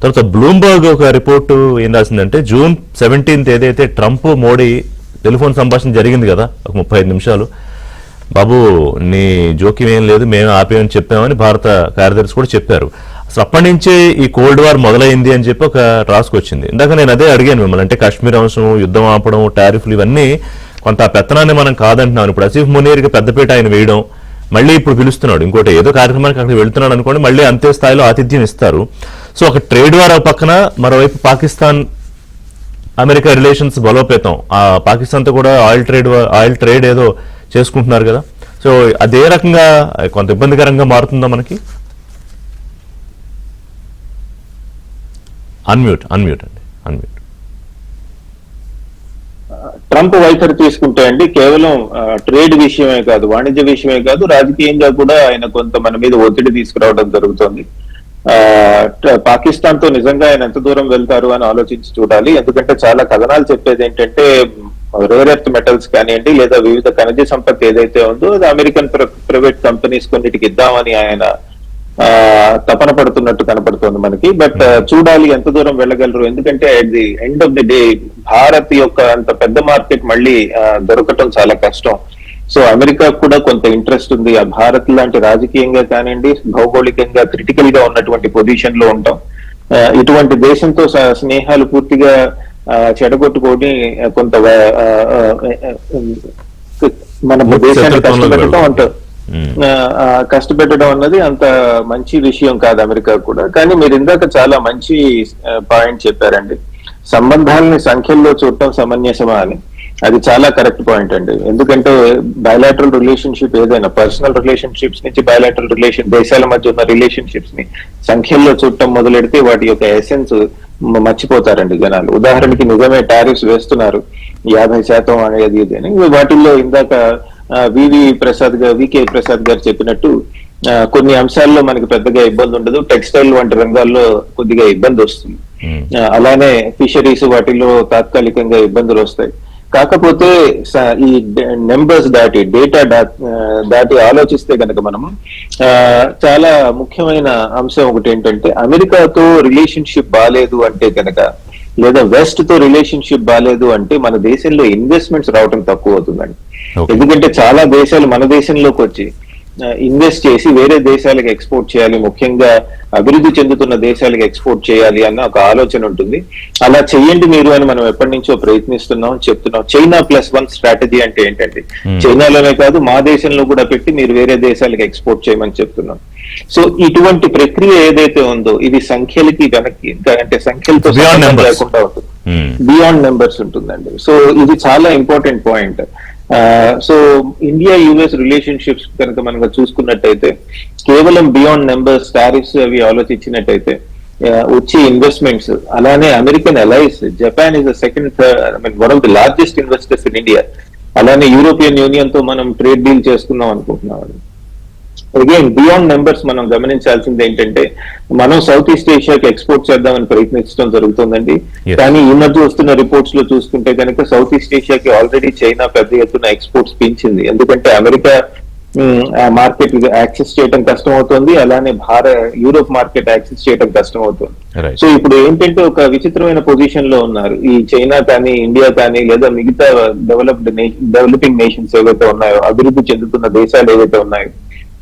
తర్వాత బ్లూంబర్గ్ ఒక రిపోర్టు ఏం రాసిందంటే జూన్ 17 ఏదైతే ట్రంప్ మోడీ టెలిఫోన్ సంభాషణ జరిగింది కదా ఒక 35 నిమిషాలు, బాబు నీ జోక్యం ఏం లేదు, మేము ఆపేమని చెప్పామని భారత కార్యదర్శి కూడా చెప్పారు. అసలు అప్పటి నుంచే ఈ కోల్డ్ వార్ మొదలైంది అని చెప్పి ఒక రాసుకొచ్చింది. ఇందాక నేను అదే అడిగాను మిమ్మల్ని, అంటే కాశ్మీర్ అంశం, యుద్ధం ఆపడం, టారిఫ్లు ఇవన్నీ కొంత పెత్తనాన్ని మనం కాదంటున్నాం. ఇప్పుడు అసీఫ్ మునీర్కి పెద్దపీట ఆయన వేయడం, మళ్ళీ ఇప్పుడు పిలుస్తున్నాడు ఇంకోటి ఏదో కార్యక్రమానికి అక్కడ వెళ్తున్నాడు అనుకోండి, మళ్ళీ అంతే స్థాయిలో ఆతిథ్యం ఇస్తారు. సో ఒక ట్రేడ్ వార్ పక్కన మరోవైపు పాకిస్తాన్ అమెరికా రిలేషన్స్ బలోపేతం, ఆ పాకిస్తాన్తో కూడా ఆయిల్ ట్రేడ్ ఏదో చేసుకుంటున్నారు కదా. సో అదే రకంగా కొంత ఇబ్బందికరంగా మారుతుందా మనకి? అన్మ్యూట్ అండి, అన్మ్యూట్. ట్రంప్ వైఖరి తీసుకుంటే అండి కేవలం ట్రేడ్ విషయమే కాదు, వాణిజ్య విషయమే కాదు, రాజకీయంగా కూడా ఆయన కొంత మన మీద ఒత్తిడి తీసుకురావడం జరుగుతుంది. పాకిస్తాన్ తో నిజంగా ఆయన ఎంత దూరం వెళ్తారు అని ఆలోచించి చూడాలి. ఎందుకంటే చాలా కథనాలు చెప్పేది ఏంటంటే రేర్ ఎర్త్ మెటల్స్ కానివ్వండి లేదా వివిధ ఖనిజ సంపత్తి ఏదైతే ఉందో అది అమెరికన్ ప్రైవేట్ కంపెనీస్ కొన్నిటికి ఇద్దామని ఆయన తపన పడుతున్నట్టు కనపడుతోంది మనకి. బట్ చూడాలి ఎంత దూరం వెళ్ళగలరు. ఎందుకంటే at the end of the day Bharat యొక్క అంత పెద్ద మార్కెట్ మళ్ళీ దొరకటం చాలా కష్టం. సో అమెరికా కూడా కొంత ఇంట్రెస్ట్ ఉంది ఆ భారత్ లాంటి రాజకీయంగా కానివ్వండి భౌగోళికంగా క్రిటికల్ గా ఉన్నటువంటి పొజిషన్ లో ఉంటాం. ఇటువంటి దేశంతో స్నేహాలు పూర్తిగా చెడగొట్టుకొని కొంత మన దేశాన్ని కష్టపెట్టడం అన్నది అంత మంచి విషయం కాదు అమెరికా కూడా. కానీ మీరు ఇందాక చాలా మంచి పాయింట్ చెప్పారండి, సంబంధాలని సంఖ్యల్లో చూడటం సమంజసమా అని. అది చాలా కరెక్ట్ పాయింట్ అండి. ఎందుకంటే బయలాటరల్ రిలేషన్షిప్ ఏదైనా పర్సనల్ రిలేషన్షిప్స్ నుంచి బయలాటరల్ దేశాల మధ్య ఉన్న రిలేషన్షిప్స్ ని సంఖ్యల్లో చూడటం మొదలెడితే వాటి యొక్క ఎసెన్స్ మర్చిపోతారండి జనాలు. ఉదాహరణకి నిజమే టారిఫ్స్ వేస్తున్నారు 50% అనేది ఇది అని, వాటిల్లో ఇందాక వికే ప్రసాద్ గారు చెప్పినట్టు కొన్ని అంశాల్లో మనకి పెద్దగా ఇబ్బంది ఉండదు, టెక్స్టైల్ వంటి రంగాల్లో కొద్దిగా ఇబ్బంది వస్తుంది. అలానే ఫిషరీస్ వాటిల్లో తాత్కాలికంగా ఇబ్బందులు వస్తాయి. కాకపోతే ఈ నెంబర్స్ డేటా దాటి ఆలోచిస్తే కనుక మనము చాలా ముఖ్యమైన అంశం ఒకటి ఏంటంటే అమెరికాతో రిలేషన్షిప్ బాలేదు అంటే కనుక లేదా వెస్ట్ తో రిలేషన్షిప్ బాలేదు అంటే మన దేశంలో ఇన్వెస్ట్మెంట్స్ రావడం తక్కువ అవుతుందండి. ఎందుకంటే చాలా దేశాలు మన దేశంలోకి వచ్చి ఇన్వెస్ట్ చేసి వేరే దేశాలకు ఎక్స్పోర్ట్ చేయాలి, ముఖ్యంగా అభివృద్ధి చెందుతున్న దేశాలకు ఎక్స్పోర్ట్ చేయాలి అన్న ఒక ఆలోచన ఉంటుంది. అలా చెయ్యండి మీరు అని మనం ఎప్పటి నుంచో ప్రయత్నిస్తున్నాం, చెప్తున్నాం. చైనా +1 స్ట్రాటజీ అంటే ఏంటంటే చైనాలోనే కాదు మా దేశంలో కూడా పెట్టి మీరు వేరే దేశాలకు ఎక్స్పోర్ట్ చేయమని చెప్తున్నాం. సో ఇటువంటి ప్రక్రియ ఏదైతే ఉందో ఇది సంఖ్యలకి వెనక్కి అంటే సంఖ్యలతో లేకుండా ఉంటుంది, బియాండ్ నెంబర్స్ ఉంటుందండి. సో ఇది చాలా important point. So India US relationships కనుక మనం చూసుకున్నట్టయితే కేవలం బియాండ్ నెంబర్స్ టారిఫ్స్ అవి ఆలోచించినట్టయితే వచ్చే ఇన్వెస్ట్మెంట్స్, అలానే American allies, Japan is the second one of the largest investors in India, అలానే యూరోపియన్ యూనియన్ తో మనం ట్రేడ్ డీల్ చేసుకుందాం అనుకుంటున్నాం. అగైన్ బియాండ్ నెంబర్స్ మనం గమనించాల్సింది ఏంటంటే మనం సౌత్ ఈస్ట్ ఏషియాకి ఎక్స్పోర్ట్ చేద్దామని ప్రయత్నించడం జరుగుతుందండి. కానీ ఈ మధ్య వస్తున్న రిపోర్ట్స్ లో చూసుకుంటే కనుక సౌత్ ఈస్ట్ ఏషియాకి ఆల్రెడీ చైనా పెద్ద ఎత్తున ఎక్స్పోర్ట్స్ పెంచింది. ఎందుకంటే అమెరికా మార్కెట్ యాక్సెస్ చేయడం కష్టం అవుతుంది, అలానే యూరోప్ మార్కెట్ యాక్సెస్ చేయడం కష్టం అవుతుంది. సో ఇప్పుడు ఏంటంటే ఒక విచిత్రమైన పొజిషన్ లో ఉన్నారు ఈ చైనా కానీ ఇండియా కానీ లేదా మిగతా డెవలపింగ్ నేషన్స్ ఏవైతే ఉన్నాయో, అభివృద్ధి చెందుతున్న దేశాలు ఏవైతే ఉన్నాయో,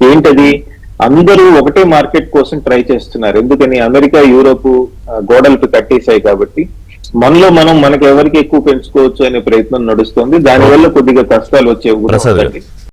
ఏంటది అందరూ ఒకటే మార్కెట్ కోసం ట్రై చేస్తున్నారు. ఎందుకని అమెరికా యూరోప్ గోడలకు కట్టేశాయి కాబట్టి మనలో మనకి ఎవరికి ఎక్కువ పెంచుకోవచ్చు అనే ప్రయత్నం నడుస్తుంది. దానివల్ల కొద్దిగా కష్టాలు వచ్చే